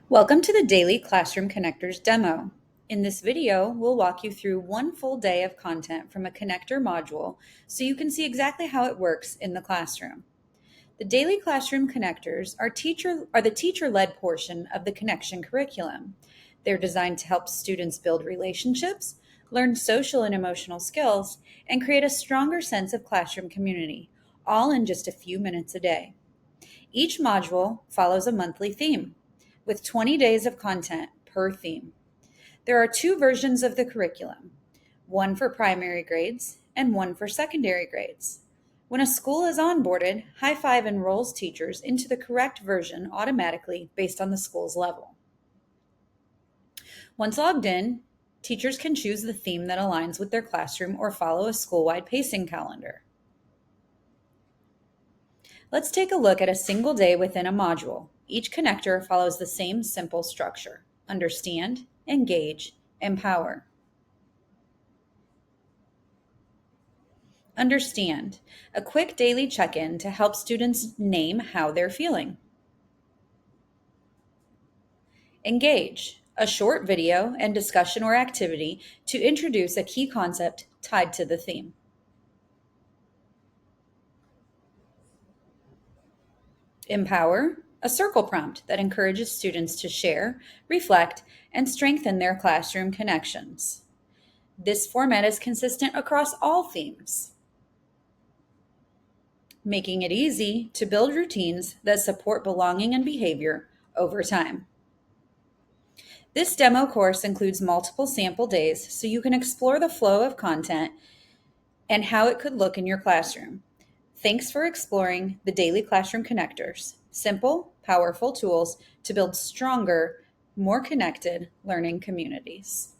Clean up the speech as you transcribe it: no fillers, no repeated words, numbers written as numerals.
Welcome to the Daily Classroom Connectors demo. In this video, we'll walk you through one full day of content from a connector module so you can see exactly how it works in the classroom. The Daily Classroom Connectors are the teacher-led portion of the Connection curriculum. They're designed to help students build relationships, learn social and emotional skills, and create a stronger sense of classroom community, all in just a few minutes a day. Each module follows a monthly theme, with 20 days of content per theme. There are two versions of the curriculum, one for primary grades and one for secondary grades. When a school is onboarded, High Five enrolls teachers into the correct version automatically based on the school's level. Once logged in, teachers can choose the theme that aligns with their classroom or follow a school-wide pacing calendar. Let's take a look at a single day within a module. Each connector follows the same simple structure: understand, engage, empower. Understand, a quick daily check-in to help students name how they're feeling. Engage, a short video and discussion or activity to introduce a key concept tied to the theme. Empower, a circle prompt that encourages students to share, reflect, and strengthen their classroom connections. This format is consistent across all themes, making it easy to build routines that support belonging and behavior over time. This demo course includes multiple sample days so you can explore the flow of content and how it could look in your classroom. Thanks for exploring the Daily Classroom Connectors, simple, powerful tools to build stronger, more connected learning communities.